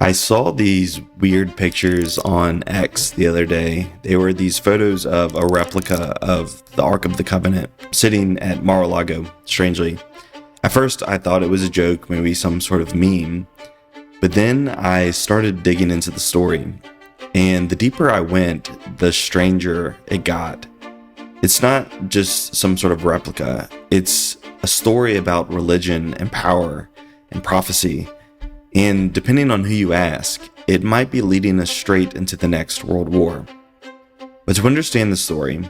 I saw these weird pictures on X the other day. They were these photos of a replica of the Ark of the Covenant sitting at Mar-a-Lago, strangely. At first, I thought it was a joke, maybe some sort of meme. But then I started digging into the story. And the deeper I went, the stranger it got. It's not just some sort of replica. It's a story about religion and power and prophecy. And depending on who you ask, it might be leading us straight into the next World War. But to understand the story,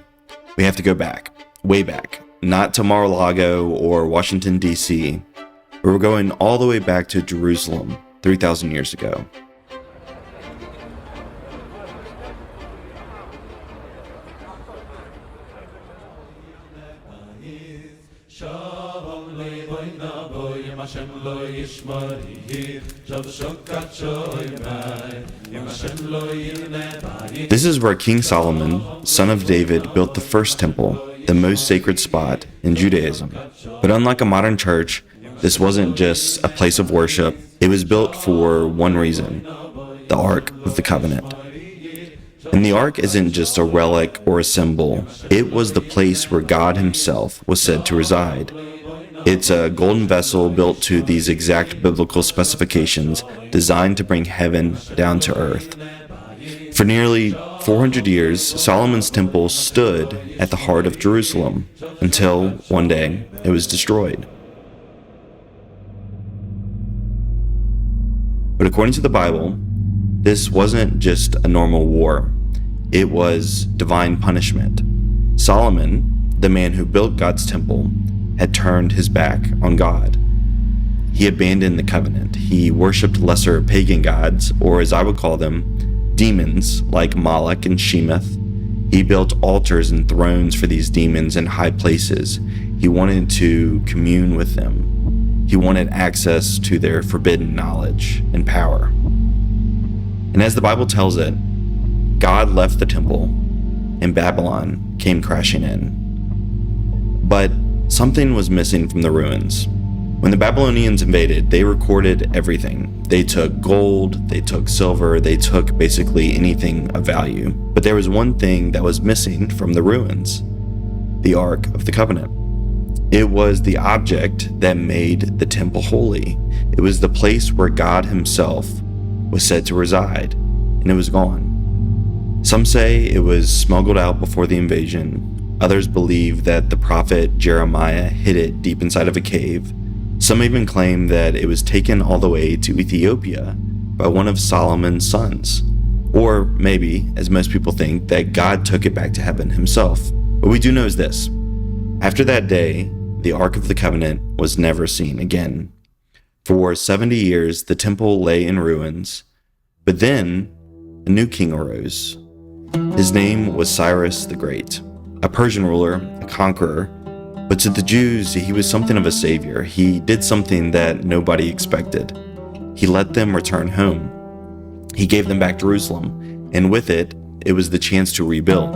we have to go back, way back, not to Mar-a-Lago or Washington, D.C., but we're going all the way back to Jerusalem 3,000 years ago. This is where King Solomon, son of David, built the first temple, the most sacred spot in Judaism. But unlike a modern church, this wasn't just a place of worship. It was built for one reason: the Ark of the Covenant. And the Ark isn't just a relic or a symbol. It was the place where God himself was said to reside. It's a golden vessel built to these exact biblical specifications, designed to bring heaven down to earth. For nearly 400 years, Solomon's temple stood at the heart of Jerusalem, until one day it was destroyed. But according to the Bible, this wasn't just a normal war. It was divine punishment. Solomon, the man who built God's temple, had turned his back on God. He abandoned the covenant. He worshipped lesser pagan gods, or as I would call them, demons like Moloch and Shemoth. He built altars and thrones for these demons in high places. He wanted to commune with them. He wanted access to their forbidden knowledge and power. And as the Bible tells it, God left the temple and Babylon came crashing in. But something was missing from the ruins. When the Babylonians invaded, they recorded everything. They took gold, they took silver, they took basically anything of value. But there was one thing that was missing from the ruins: the Ark of the Covenant. It was the object that made the temple holy. It was the place where God himself was said to reside, and it was gone. Some say it was smuggled out before the invasion. Others believe that the prophet Jeremiah hid it deep inside of a cave. Some even claim that it was taken all the way to Ethiopia by one of Solomon's sons. Or maybe, as most people think, that God took it back to heaven himself. What we do know is this: after that day, the Ark of the Covenant was never seen again. For 70 years, the temple lay in ruins. But then, a new king arose. His name was Cyrus the Great, a Persian ruler, a conqueror. But to the Jews, he was something of a savior. He did something that nobody expected. He let them return home. He gave them back Jerusalem, and with it, it was the chance to rebuild.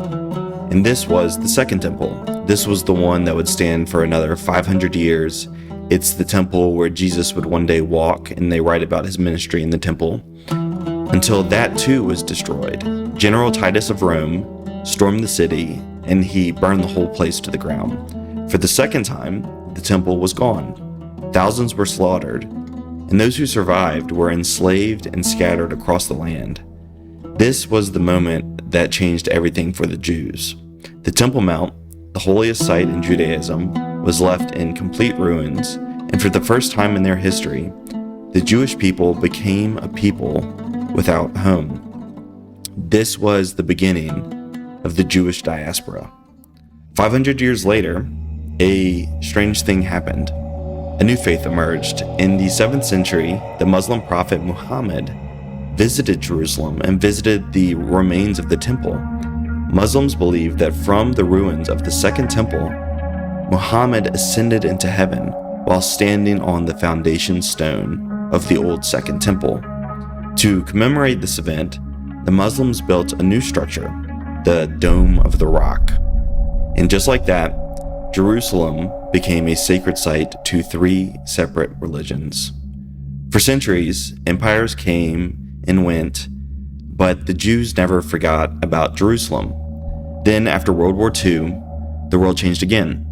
And this was the second temple. This was the one that would stand for another 500 years. It's the temple where Jesus would one day walk, and they write about his ministry in the temple, until that too was destroyed. General Titus of Rome stormed the city, and he burned the whole place to the ground. For the second time, the temple was gone. Thousands were slaughtered, and those who survived were enslaved and scattered across the land. This was the moment that changed everything for the Jews. The Temple Mount, the holiest site in Judaism, was left in complete ruins, and for the first time in their history, the Jewish people became a people without home. This was the beginning of the Jewish diaspora. 500 years later, a strange thing happened. A new faith emerged. In the 7th century, the Muslim prophet Muhammad visited Jerusalem and visited the remains of the temple. Muslims believe that from the ruins of the Second Temple, Muhammad ascended into heaven while standing on the foundation stone of the old Second Temple. To commemorate this event, the Muslims built a new structure, the Dome of the Rock. And just like that, Jerusalem became a sacred site to 3 separate religions. For centuries, empires came and went, but the Jews never forgot about Jerusalem. Then, after World War II, the world changed again.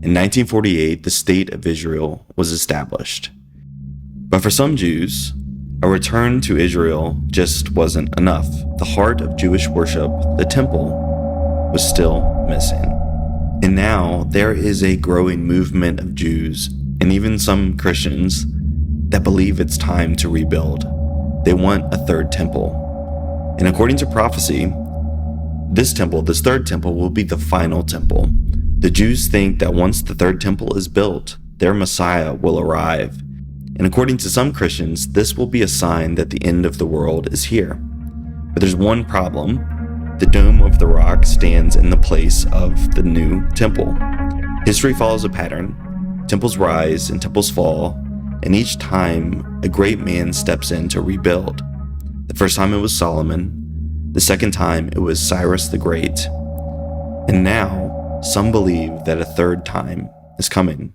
In 1948, the State of Israel was established. But for some Jews, a return to Israel just wasn't enough. The heart of Jewish worship, the temple, was still missing. And now there is a growing movement of Jews, and even some Christians, that believe it's time to rebuild. They want a third temple. And according to prophecy, this third temple, will be the final temple. The Jews think that once the third temple is built, their Messiah will arrive. And according to some Christians, this will be a sign that the end of the world is here. But there's one problem. The Dome of the Rock stands in the place of the new temple. History follows a pattern. Temples rise and temples fall, and each time a great man steps in to rebuild. The first time it was Solomon. The second time it was Cyrus the Great. And now some believe that a third time is coming.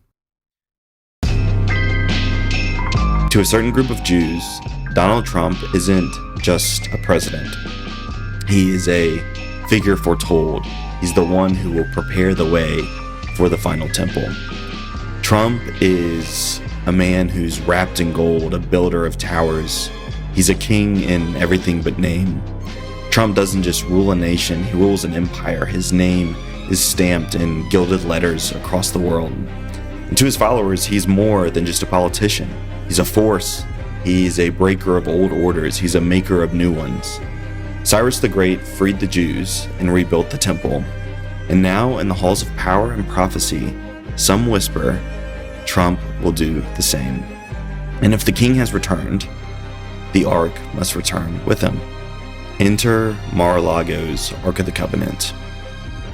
To a certain group of Jews, Donald Trump isn't just a president. He is a figure foretold. He's the one who will prepare the way for the final temple. Trump is a man who's wrapped in gold, a builder of towers. He's a king in everything but name. Trump doesn't just rule a nation, he rules an empire. His name is stamped in gilded letters across the world. And to his followers, he's more than just a politician. He's a force. He's a breaker of old orders. He's a maker of new ones. Cyrus the Great freed the Jews and rebuilt the temple. And now, in the halls of power and prophecy, some whisper, Trump will do the same. And if the king has returned, the Ark must return with him. Enter Mar-a-Lago's Ark of the Covenant.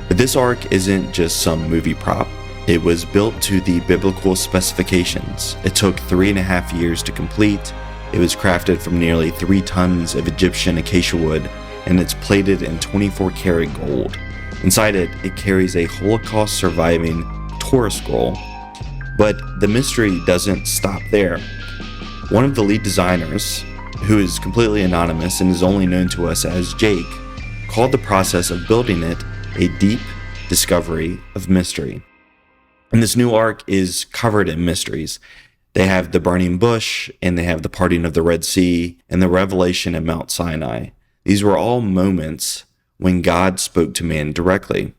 But this Ark isn't just some movie prop. It was built to the biblical specifications. It took 3.5 years to complete. It was crafted from nearly 3 tons of Egyptian acacia wood, and it's plated in 24-karat gold. Inside it, it carries a Holocaust-surviving Torah scroll. But the mystery doesn't stop there. One of the lead designers, who is completely anonymous and is only known to us as Jake, called the process of building it a deep discovery of mystery. And this new ark is covered in mysteries. They have the burning bush, and they have the parting of the Red Sea, and the revelation at Mount Sinai. These were all moments when God spoke to man directly.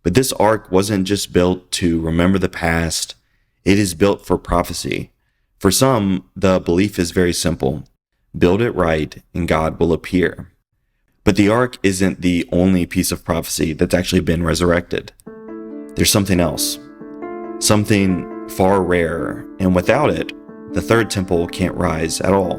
But this ark wasn't just built to remember the past. It is built for prophecy. For some, the belief is very simple. Build it right, and God will appear. But the ark isn't the only piece of prophecy that's actually been resurrected. There's something else. Something far rarer, and without it, the third temple can't rise at all.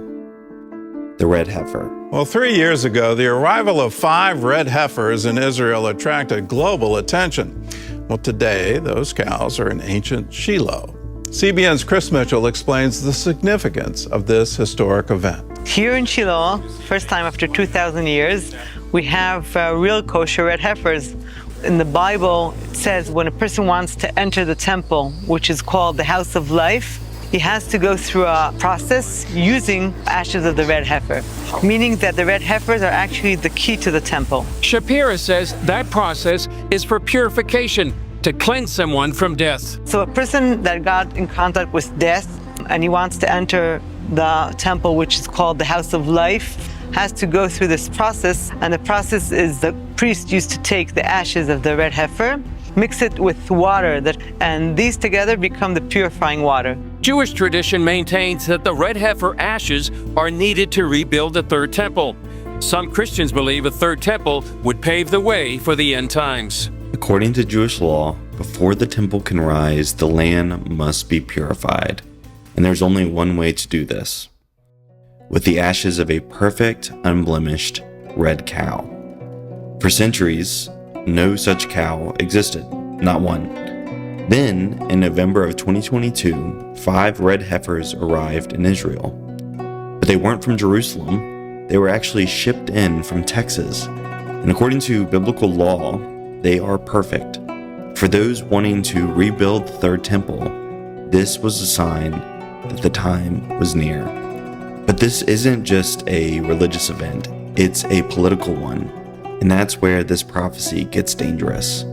The Red Heifer. Well, 3 years ago, the arrival of 5 red heifers in Israel attracted global attention. Well, today, those cows are in ancient Shiloh. CBN's Chris Mitchell explains the significance of this historic event. Here in Shiloh, first time after 2,000 years, we have real kosher red heifers. In the Bible, it says when a person wants to enter the temple, which is called the House of Life, he has to go through a process using ashes of the red heifer, meaning that the red heifers are actually the key to the temple. Shapira says that process is for purification, to cleanse someone from death. So a person that got in contact with death and he wants to enter the temple, which is called the House of Life, has to go through this process. And the process is the priest used to take the ashes of the red heifer, mix it with water, and these together become the purifying water. Jewish tradition maintains that the red heifer ashes are needed to rebuild the third temple. Some Christians believe a third temple would pave the way for the end times. According to Jewish law, before the temple can rise, the land must be purified. And there's only one way to do this: with the ashes of a perfect, unblemished red cow. For centuries, no such cow existed, not one. Then, in November of 2022, 5 red heifers arrived in Israel. But they weren't from Jerusalem, they were actually shipped in from Texas. And according to biblical law, they are perfect. For those wanting to rebuild the third temple, this was a sign that the time was near. But this isn't just a religious event, it's a political one. And that's where this prophecy gets dangerous.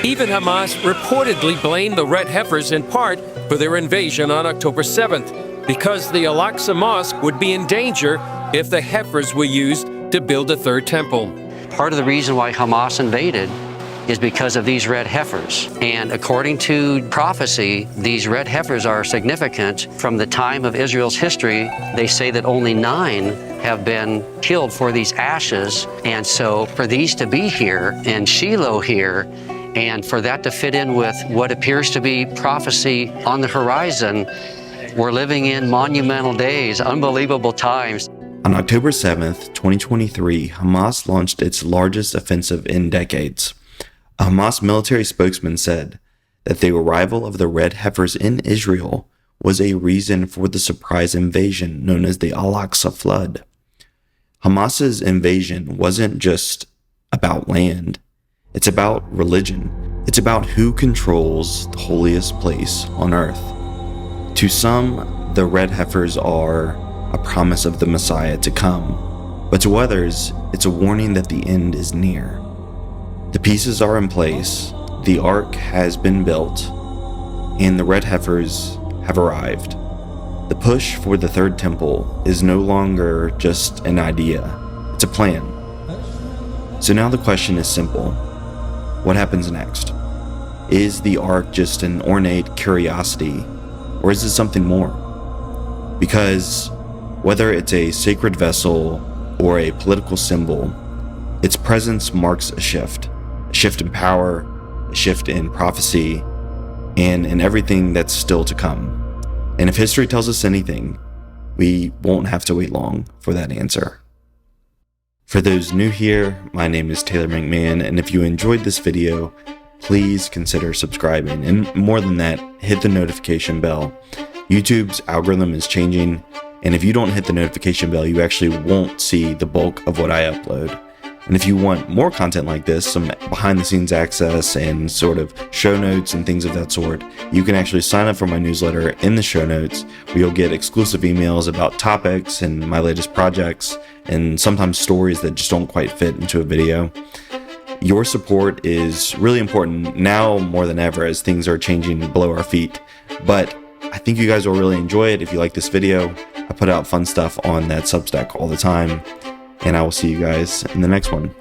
Even Hamas reportedly blamed the Red Heifers in part for their invasion on October 7th, because the Al-Aqsa Mosque would be in danger if the heifers were used to build a third temple. Part of the reason why Hamas invaded is because of these red heifers. And according to prophecy, these red heifers are significant from the time of Israel's history. They say that only 9 have been killed for these ashes. And so for these to be here in Shiloh here, and for that to fit in with what appears to be prophecy on the horizon, we're living in monumental days, unbelievable times. On October 7th, 2023, Hamas launched its largest offensive in decades. A Hamas military spokesman said that the arrival of the Red Heifers in Israel was a reason for the surprise invasion known as the Al-Aqsa Flood. Hamas's invasion wasn't just about land. It's about religion. It's about who controls the holiest place on earth. To some, the Red Heifers are a promise of the Messiah to come, but to others, it's a warning that the end is near. The pieces are in place, the ark has been built, and the Red Heifers have arrived. The push for the third temple is no longer just an idea, it's a plan. So now the question is simple. What happens next? Is the ark just an ornate curiosity, or is it something more? Because whether it's a sacred vessel or a political symbol, its presence marks a shift in power, a shift in prophecy, and in everything that's still to come. And if history tells us anything, we won't have to wait long for that answer. For those new here, my name is Taylor McMahon, and if you enjoyed this video, please consider subscribing. And more than that, hit the notification bell. YouTube's algorithm is changing, and if you don't hit the notification bell, you actually won't see the bulk of what I upload. And if you want more content like this, some behind the scenes access and sort of show notes and things of that sort, you can actually sign up for my newsletter in the show notes, where you'll get exclusive emails about topics and my latest projects, and sometimes stories that just don't quite fit into a video. Your support is really important now more than ever as things are changing below our feet. But I think you guys will really enjoy it if you like this video. I put out fun stuff on that Substack all the time. And I will see you guys in the next one.